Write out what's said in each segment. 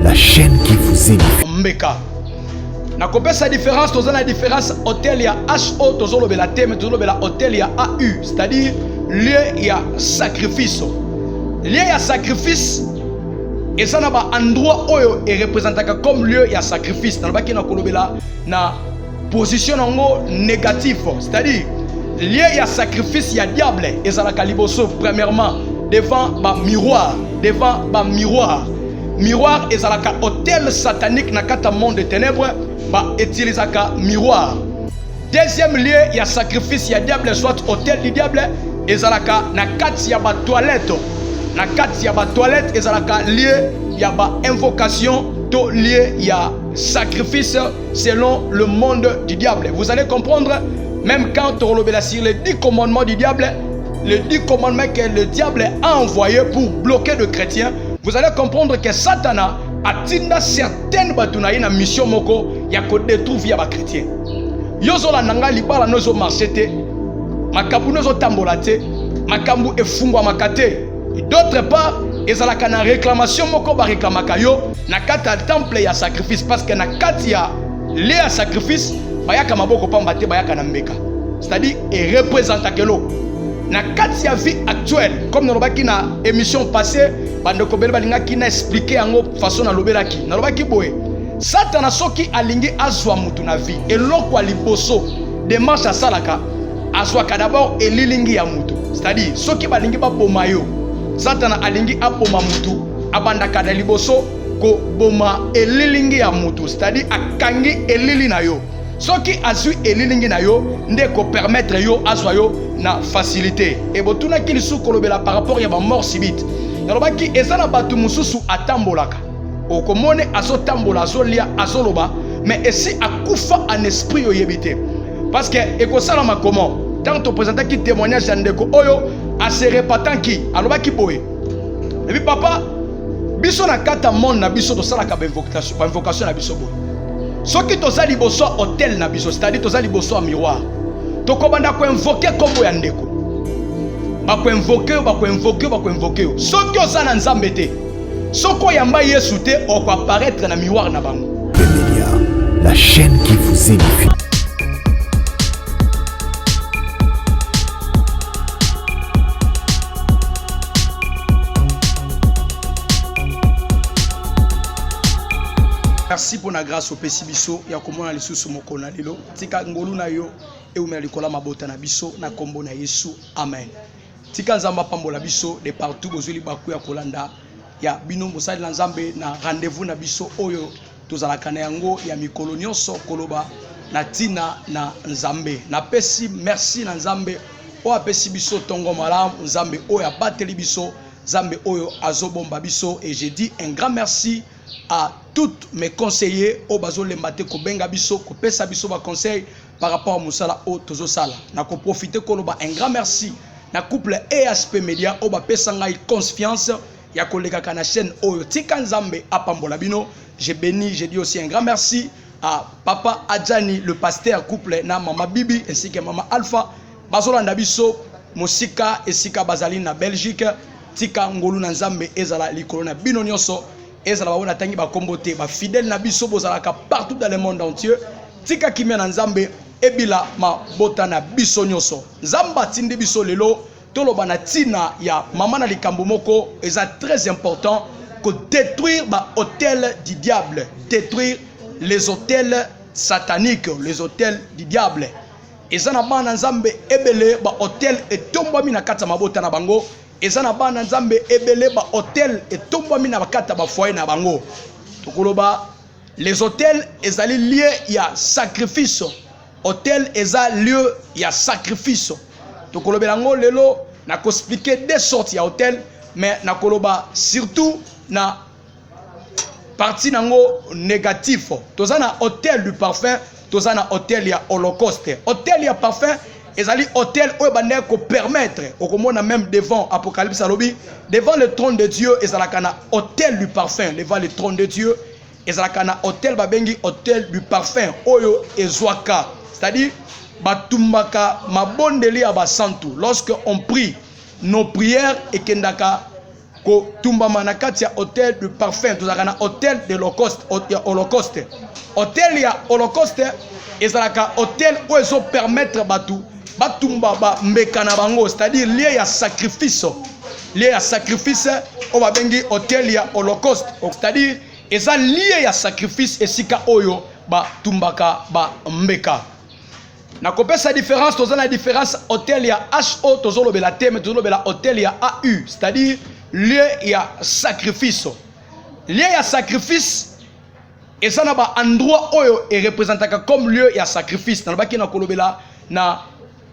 la chaîne qui vous édifie. Mbeka. Na kopesa sa différence, toza la différence hôtel ya HO, tozo lobela te, mais tozo lobela hôtel ya AU, c'est-à-dire lieu ya sacrifice. Lieu ya sacrifice, et ça n'a pas endroit oyo est représenté comme lieu ya sacrifice. Dans le baki na kolobela na position nango négatif, c'est-à-dire lieu ya sacrifice ya diable, et ça la kaliboso premièrement devant ba miroir, devant ba miroir. Miroir et ça la hôtel satanique na kata monde de ténèbres. Ba utilisaka miroir. Deuxième lieu, il y a sacrifice, il y a diable, soit hôtel du diable, et zalaka na kati ya ba toilette. Na kati ya ba toilette, et zalaka lieu, il y a ba invocation, to lieu, il y a sacrifice selon le monde du diable. Vous allez comprendre, même quand on regarde sur les 10 commandements du diable, les 10 commandements que le diable a envoyés pour bloquer les chrétiens, vous allez comprendre que Satan atinda certaines batunaï na mission moko ya ko détruire via ba chrétien. Yozo la nanga libala nozo marchete, makambu nozo tambola te, makambu efungwa makate. Et d'autre part, ezalaka na réclamation moko ba réclamaka yo na kata temple ya sacrifice parce que na kati ya le ya sacrifice bayaka maboko pamba te bayaka na mbeka. C'est-à-dire et représente kelo. Na kati ya vie actuelle, comme nous l'avons na émission passée, bandeko bele balinga ki na expliquer yango façon na lobelaki. Na lobaki boye. Satan soki alingi azwa mutu na vie. Eloko aliboso démarche à salaka azwa d'abord elilingi ya mutu. C'est-à-dire soki balingi ba boma yo. Satan alingi aboma mutu abandaka na liboso ko boma elilingi ya mutu. C'est-à-dire akangi elili na yo. Soki azui elilingi na yo ndeko permettre yo azwa yo na facilité. Et botuna ki lisu kolobela par rapport ya ba mort subite. Nalobaki ezana batu mususu atambolaka. Okomone azotambola azolia azoloba mais esi akufa en esprit oyebite. Parce que ekosalama comment? Tant to présenter ki témoignage ya ndeko oyo a se repatant ki alobaki boye. Et puis papa biso na kata monde na biso to sala ka ba invocation na biso boye. Soki toza liboso hôtel na biso, c'est-à-dire toza liboso miroir. Tokobanda ko invoquer kombo ya ndeko. Ba ko invoquer. Soki oza na nzambe te. Soko yamba Yesu te o ko apparaître na miroir na bango. Bemelia, la chaîne qui vous édifie. Merci pour la grâce au Pesibiso. Ya komona lisusu moko na lelo. Tika ngolu na yo e umela likola mabota na biso na kombo na Yesu. Amen. Tika nzamba pambola biso de partout bozuli baku ya kolanda ya bino mosali na nzambe na rendez-vous na biso oyo tozalaka na yango ya mikolo nyonso koloba na tina na nzambe. Na pesi merci na nzambe o apesi biso tongo malamu nzambe oyo abateli biso nzambe oyo azobomba biso et j'ai dit un grand merci à tous mes conseillers au bazo lembate ko benga biso ko pesa biso ba conseil par rapport à musala o tozo sala na ko profiter koloba un grand merci na couple ESP Media o ba pesa ngai confiance ya kolega kana chaîne oyo tika nzambe apambola bino. J'ai béni, j'ai dit aussi un grand merci à papa Adjani le pasteur couple na mama Bibi ainsi que mama Alpha bazolanda biso mosika esika bazali na Belgique tika ngolu na nzambe ezala likolo na bino nyonso ezala babona tangi ba kombote ba fidèle na biso bozalaka partout dans le monde entier tika kimia na nzambe ebila ma bota na biso nyonso nzamba tindi biso lelo toloba na tina ya mama na likambo moko eza très important que détruire ba hôtel du diable, détruire les hôtels sataniques, les hôtels du diable. Ezana bana nzambe ebele ba hôtel etombwami na kata mabota na bango. Ezana bana nzambe ebele ba hôtel etombwami na bakata ba foyer na bango. Tokoloba les hôtels ezali lieu ya sacrifice. Hôtel eza lieu ya sacrifice. Tokolobela ngo lelo na ko expliquer des sortes ya hôtel mais na koloba surtout na partie nango négatif. Tozana hôtel du parfum, tozana hôtel ya holocauste. Hôtel ya parfum ezali hôtel où bande ko permettre okomona même devant Apocalypse alobi devant le trône de Dieu ezalaka na hôtel du parfum devant le trône de Dieu ezalaka na hôtel babengi hôtel du parfum oyo ezwaka. C'est-à-dire batumbaka mabondeli ya basantu lorsque on prie nos prières et kendaka ko tumbama na kati ya hôtel de parfum tozalaka na hôtel de holocauste. Hôtel ya holocauste ezalaka hôtel oyo ezopermettre batu batumba bambeka na bango, c'est-à-dire lié ya sacrifice. Lié ya sacrifice oyo babengi hôtel ya holocauste, c'est-à-dire eza lié ya sacrifice esika oyo batumbaka bambeka. Na kopesa différence toza na différence hôtel ya HO tozolobela te mais tozolobela hôtel ya AU, c'est-à-dire lieu ya sacrifice. Lieu ya sacrifice eza na ba endroit oyo e représentaka comme lieu ya sacrifice. Na baki na kolobela na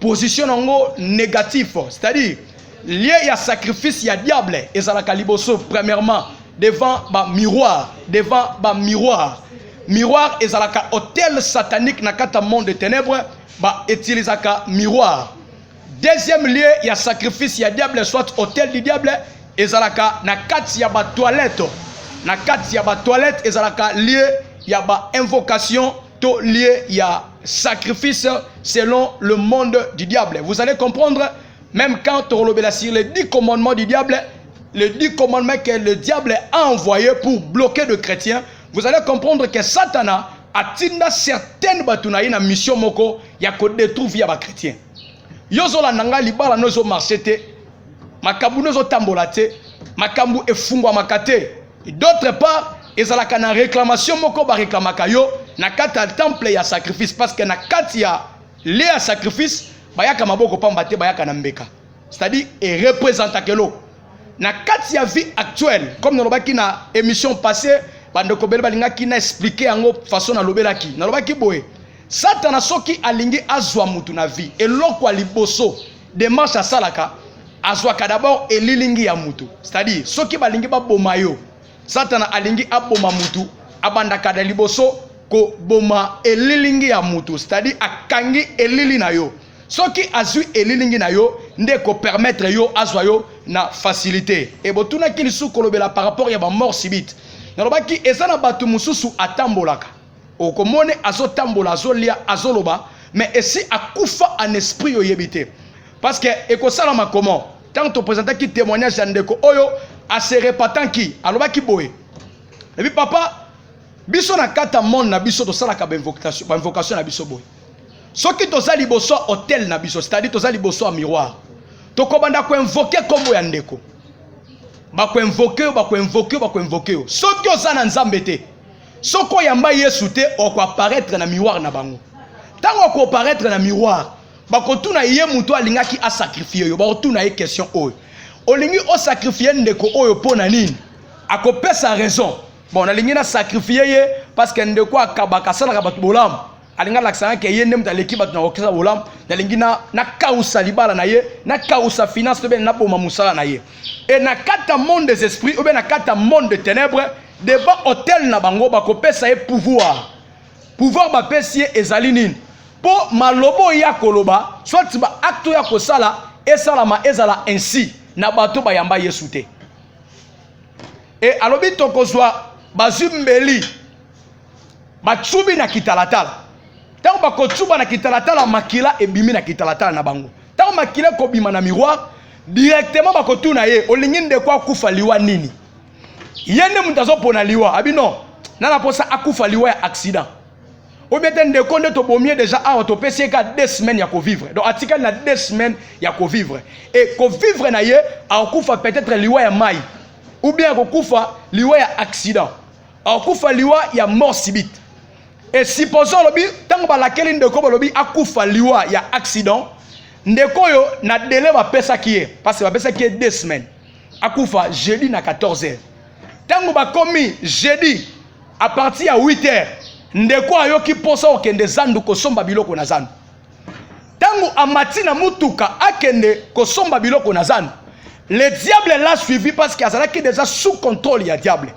position nango négatif, c'est-à-dire lieu ya sacrifice ya diable ezalaka liboso premièrement devant ba miroir, devant ba miroir. Miroir ezalaka hôtel satanique na kata monde de ténèbres ba utilisaka miroir. Deuxième lieu ya sacrifice ya diable soit hôtel du diable ezalaka na kati ya ba toilette. Na kati ya ba toilette ezalaka lieu ya ba invocation to lieu ya sacrifice selon le monde du diable. Vous allez comprendre même quand on relève sur les 10 commandements du diable, les 10 commandements que le diable a envoyés pour bloquer les chrétiens, vous allez comprendre que Satana atinda certaines batunaï na mission moko ya ko détruire via ba chrétien. Yozo la nanga libala nozo marchete, makambu nozo tambolate, makambu efungwa makate. D'autre part, ezalaka na réclamation moko ba réclamaka yo na kata temple ya sacrifice parce que na kati ya le ya sacrifice bayaka maboko pambate bayaka na mbeka. C'est-à-dire et représente kelo. Na kati ya vie actuelle comme nous lobaki na émission passée bandeko bele balinga ki na expliquer yango façon na lobelaki na lobaki boye Satana soki alingi azwa mutu na vie eloko liboso démarche asalaka azwaka d'abord elilingi ya mutu, c'est-à-dire soki balingi baboma yo Satana alingi aboma mutu abandaka da liboso ko boma elilingi ya mutu, c'est-à-dire akangi elili na yo soki azui elilingi na yo nde ko permettre yo azwa yo na facilité et botuna kili su kolobela par rapport ya ba mort subite nalobaki ezana batu mususu atambolaka okomone azotambola azolia azoloba mais esi akufa en esprit yo yebite parce que ekosalama comment tant to présenter qui témoignage ya ndeko oyo ase repatant ki alobaki boye et puis papa biso na kata monde na biso to salaka ba invocation na biso boye soki toza liboso hôtel na biso, c'est-à-dire toza liboso a miroir tokobanda ko invoquer kombo ya ndeko bako invoquer soki oza na nzambe te soko yamba Yesu te oko apparaître na miroir na bango tango ko apparaître na miroir bako tuna ye muto alingaki a sacrifier yo bako tuna ye question oyo olingi o sacrifier ndeko oyo pona nini akopesa raison bon nalingi na sacrifier ye parce que ndeko akabaka sala batu bolam alinga laksana ke ye ndem taleki batu na okesa bolam nalingi na kausa libala na ye na kausa finance to ben na boma musala na ye et na kata monde des esprits ou bien na kata monde de ténèbres devant hôtel na bango bakopesa ye pouvoir bapesi ye ezali nini po malobo ya koloba soit ba acte ya kosala esalama ezala ainsi na bato bayamba Yesu te et alobi tokozwa bazumbeli batsubi na kitalatala tango bakotsuba na kitalatala makila ebimi na kitalatala na bango tango makila kobima na miroir directement bakotuna ye olingi ndeko akufa liwa nini yende mutazo pona liwa abino nana posa akufa liwa ya accident ou bien ndeko nde to bomie déjà a to pesi ka 2 semaines ya ko vivre donc atika na 2 semaines ya ko vivre et ko vivre na ye akufa peut-être liwa ya mai ou bien akufa liwa ya accident akufa liwa ya mort subite et supposons lobi tango balakeli ndeko balobi akufa liwa ya accident ndeko yo na délai ba pesa ki parce que ba pesa ki 2 semaines akufa jeudi na 14h tango ba komi jeudi à partir à 8h ndeko ayoki posa okende zandu kosomba biloko na zandu tango amati na mutuka akende kosomba biloko na zandu le diable l'a suivi parce qu'il azalaki déjà sous contrôle ya diable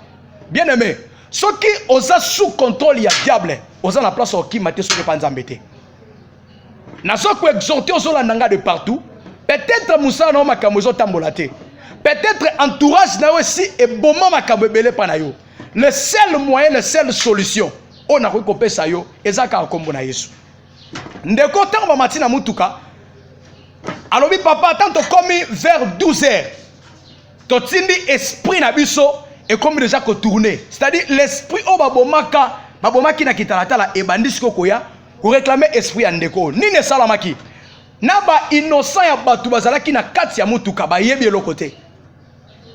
bien aimé soki oza sous contrôle ya diable oza na place okima te soki pa nzambe te nazo ko exhorter ozolandanga de partout peut-être musala na makambo ezotambola te peut-être entourage na aussi et boma makambo ebele pa na yo le seul moyen la seule solution on a kopesa yo ezaka kombo na Yesu ndeko tango ba matina mutuka alobi papa tant komi vers 12h totindi esprit na biso et comme déjà ko tourner, c'est-à-dire l'esprit o babomaki na kitalatala e bandisi koya ko réclamer esprit ya ndeko nini salamaki na ba innocent ya batu bazalaki na kati ya mutuka ba yebi eloko te.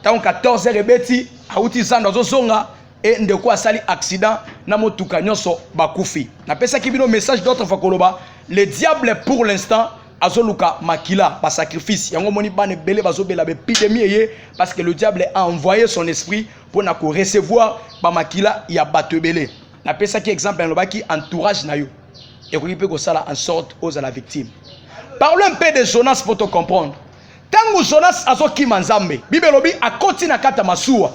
Tant 14 heures ebeti auti zanda zozonga et ndeko asali accident na mutuka nyonso bakufi. Na pesa ki bino message d'autre fois koloba le diable pour l'instant azoluka makila ba sacrifice yango moni bane belé bazobela be épidémie parce que le diable a envoyé son esprit pour na ko recevoir ba makila ya bato belé. Na pesa ki exemple lobaki entourage na yo et ko peut ko sala en sorte aux à la victime. Parlons un peu de Jonas pour te comprendre. Tangu Jonas azoki manzambe Bible lobi akoti na kata masuwa.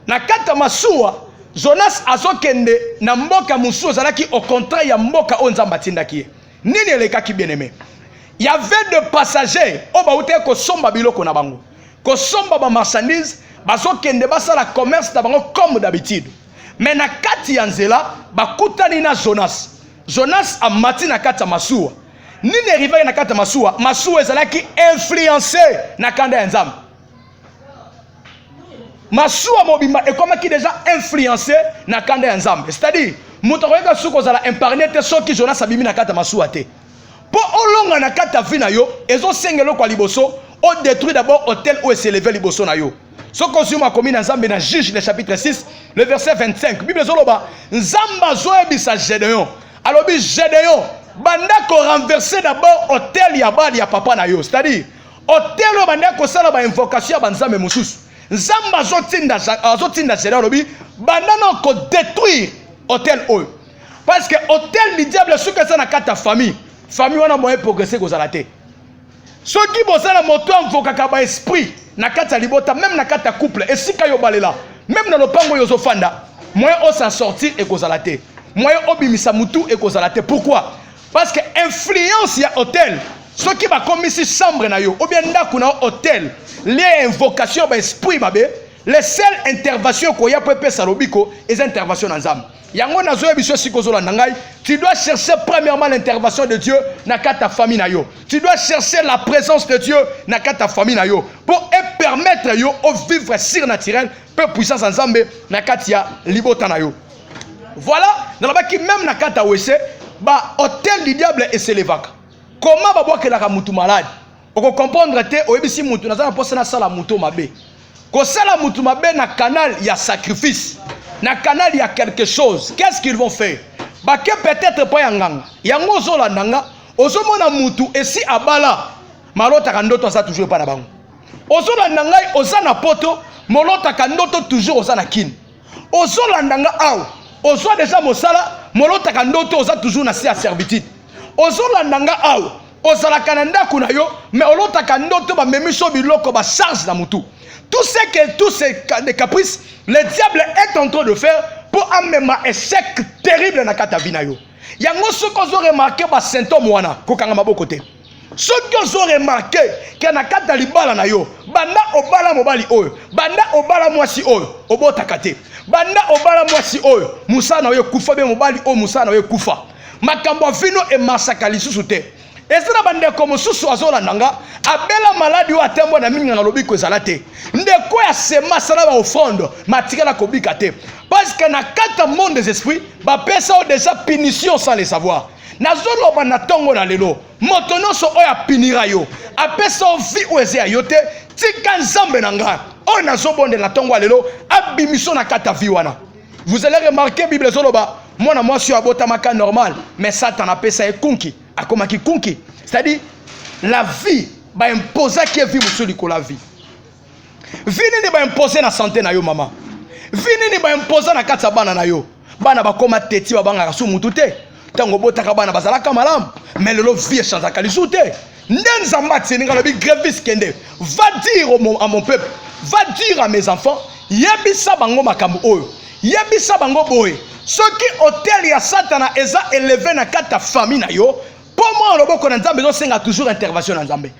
Na kata masuwa Jonas azokende na mboka musuwa zalaki au contraire ya mboka onzamba tindaki. Nini elekaki bien aimé. Il y avait des passagers au baoute ko somba biloko na bango. Ko somba ba marchandises bazokende basala commerce na bango comme d'habitude. Mais na kati ya nzela bakutani na Jonas. Jonas a mati na kata masuwa. Nini arrivé na kata masuwa? Masuwa ezalaki influencé na kanda ya nzambe. Masuwa mobimba ekomaki déjà influencé na kanda ya nzambe. C'est-à-dire muto koyeka suko zala impargné te soki Jonas abimi na kata masuwa te. Po olonga na kata vina yo ezo sengelo kwa liboso o détruit d'abord hôtel où s'élevé liboso na yo. Soko zuma komi na nzambe na Juge le chapitre 6 le verset 25. Bible zoloba nzamba zoebisa Gédéon. Alobi Gédéon banda ko renverser d'abord hôtel ya bali ya papa na yo. C'est-à-dire hôtel banda ko sala ba invocation ba nzambe mususu. Nzamba zotinda Gédéon alobi banda no ko détruire hôtel oyo. Parce que hôtel du diable suka sa na kata famille. Famille wana moyen progresser kozala te. Soki bozala moto amvokaka ba esprit na kata libota même na kata couple esika yo balela même na lopango yo zofanda moyen o s'en sortir et kozala te. Moyen obimisa mutu et kozala te. Pourquoi? Parce que influence ya hôtel soki ba komisi chambre na yo ou bien ndako na hôtel les invocation ba esprit babe les seules interventions ko ya pepe salobiko les interventions na nzambe. Yango nazo biso sikozola ndangai, tu dois chercher premièrement l'intervention de Dieu na kata famille na yo. Tu dois chercher la présence de Dieu na kata famille na yo pour permettre yo au vivre surnaturel peu puissance ensemble na katia libota na yo. Voilà, dans la baki même na kata wese ba hôtel du diable et s'élevaka. Comment ba boire que la mutu malade? On comprendre te o ebisi mutu na za posa na sala mutu mabe. Ko sala mutu mabe na canal ya sacrifice. Na canal il y a quelque chose. Qu'est-ce qu'ils vont faire? Bah que peut-être pas yanganga. Yango zola nanga. Ozomona mutu esi abala. Malota kandoto ça toujours pas na bango. Ozola nanga ozana poto. Molota kandoto toujours ozana kin. Ozola nanga aw. Ozo déjà mosala. Molota kandoto oza toujours na si à servitude. Ozola nanga aw. Ozala kananda kuna yo. Mais olota kandoto ba memiso biloko ba charge na mutu. Tous ces caprices, le diable est en train de faire pour amener un échec terrible dans la vie. Il y a ceux qui ont remarqué les symptômes wana kokanga maboko te. Ceux qui ont remarqué que na kata libala na yo, banda obala mobali oyo, banda obala mwasi oyo, obotaka te. Banda obala mwasi oyo, musa na yo kufa be mobali oyo musa na yo kufa. Makambo vino e masaka lisusu te. Ezra bande comme susu azola nanga abela maladi wa tembo na minga na lobiko ezala te ndeko ya sema sala ba offrande matikala kobika te parce que na kata monde des esprits ba pesa o déjà punition sans le savoir nazolo bana tongo na lelo moto nyonso oya pinira yo apesa o vi o eze ya yo te tika nzambe na nga o nazobonde na tongo lelo abimiso na kata vi wana. Vous allez remarquer Bible zoloba mwana mwasi abotamaka normal mais Satan apesa ekunki akomaki kunki, c'est-à-dire la vie va imposer qui est vie monsieur liko la vie. Vie ni ba imposer na santé na yo mama. Vie ni ba imposer na kata bana na yo. Bana ba koma teti ba banga su mutu te. Tango botaka bana bazalaka malam, mais le vie change kalisu te. Ndenza matse ninga lobi grévis kende. Va dire à mon peuple, va dire à mes enfants, yebisa bango makambo oyo. Yebisa bango boye. Ce qui hôtel ya Satana eza élevé na kata famille na yo. Pour moi, le boko na nzambe zo toujours intervention na nzambe.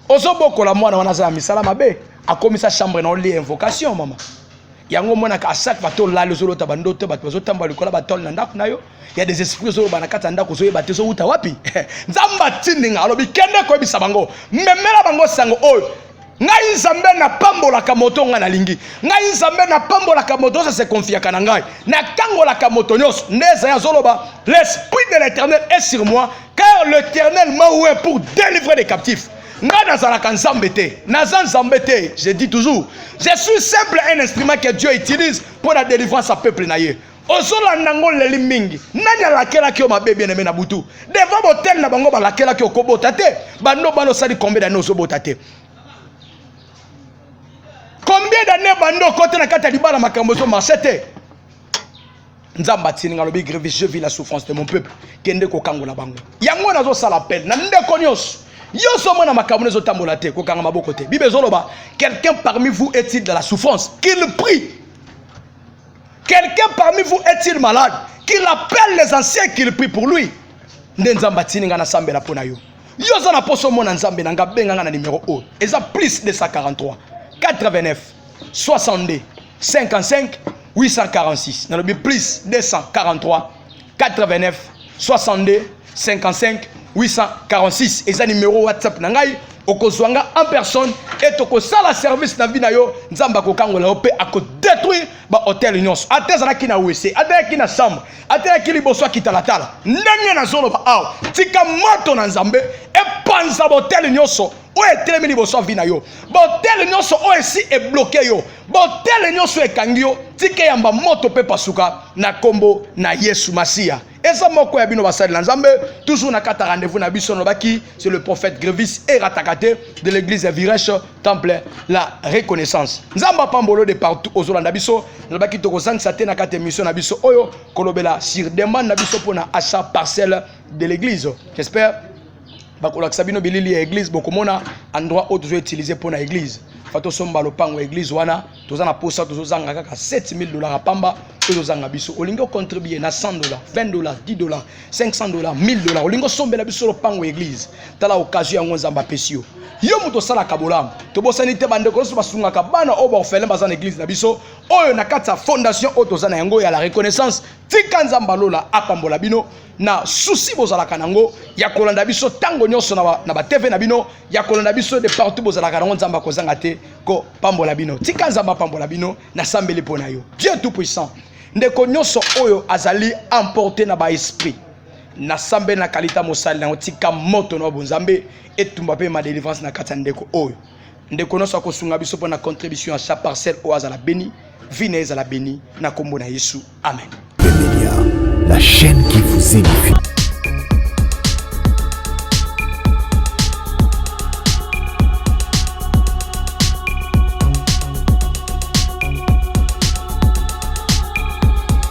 Ozo boko la mwana wana za misala mabe, akomisa chambre na oli invocation mama. Yango mwana ka chaque bato la le zolo tabando te bato zo tamba likola batol na ndako na yo. Il y a des esprits zo bana kata ndako zo yeba te zo uta wapi. Nzamba tindinga alobi kende ko ebisa bango. Memela bango sango oyo. ngai nzambe na pambola kamoto nga na lingi ngai nzambe na pambola kamoto ça se confia kana ngai na kangola kamoto nyos ndeza ya zoloba l'esprit de l'Éternel est sur moi car l'Éternel m'a ouvert pour délivrer les captifs nga nazalaka nzambe te naza nzambe te je dis toujours je suis simple un instrument que Dieu utilise pour la délivrance à peuple na ye ozolanda ngo leli mingi nani alakelaki yo mabe bien aimé na butu devant botel na bango balakelaki okobota te bando bano sali combien d'années ozobota te combien d'années bando côté na kata libala makambo zo marché te nzamba tini ngalobi grève je vis la souffrance de mon peuple kende ko kangola bango yango nazo sala appel na ndeko nyos yo somo na makambo nezo tambola te ko kanga maboko te bibe zoloba quelqu'un parmi vous est-il dans la souffrance qu'il prie. Quelqu'un parmi vous est-il malade? Qu'il appelle les anciens qu'il prie pour lui. Nzamba tini ngana sambe la pona yo. Yo zana poso mona nzambe na ngabenga ngana numéro 1. Eza plus de 143 89 62 55 846. Nalobi plus 243 89 62 55 846. Eza numéro WhatsApp na ngai okozwanga en personne et okosala service na vie na yo nzamba ko kangola yo pe ako détruire ba hôtel nyonso atezana ki na WC atezana ki na chambre atezana ki liboso kitalatala ndenge na zolo ba aw tika moto na nzambe e panza ba hôtel nyonso o etelemi liboso vie na yo ba hôtel nyonso o esi e bloqué yo ba hôtel nyonso e kangi yo tika yamba moto pe pasuka na kombo na Yesu Masia. Eza moko ya bino basali na nzambe toujours na kata rendez-vous na biso no baki c'est le prophète Grévis et Ratakate de l'église Virèche Temple la Reconnaissance nzamba pambolo de partout ozolanda biso no baki to kozangisa te na kata émission na biso oyo kolobela sur demande na biso pona achat parcelle de l'église. J'espère bakolakisa bino bilili ya église bokomona endroit où tu utiliser pona église fato somba lopango église wana tozana posa tozozanga kaka $7000 a pamba tozozanga biso olingo contribuer na $100 $20 $10 $500 $1000 olingo sombela biso lopango église tala occasion yango nzamba pesio yo muto sala kabolam to bosani te bande ko so basunga ka bana oba ofele bazana église na biso oyo na kata fondation otozana yango ya la reconnaissance tika nzamba lola apambola bino na souci bozala kanango ya kolanda biso tango nyonso na ba TV na bino ya kolanda biso de partout bozala kanango nzamba kozanga te ko pambola bino tika nzamba pambola bino na sambeli pona yo Dieu tout puissant ndeko nyonso oyo azali emporté na ba esprit na sambe na kalita mosali na tika moto na bonzambe etumba pe ma délivrance na kata ndeko oyo ndeko nyonso akosunga biso pona contribution à chaque parcelle o azala béni vinez à la béni na kombo na Yesu amen. La chaîne qui vous édifie.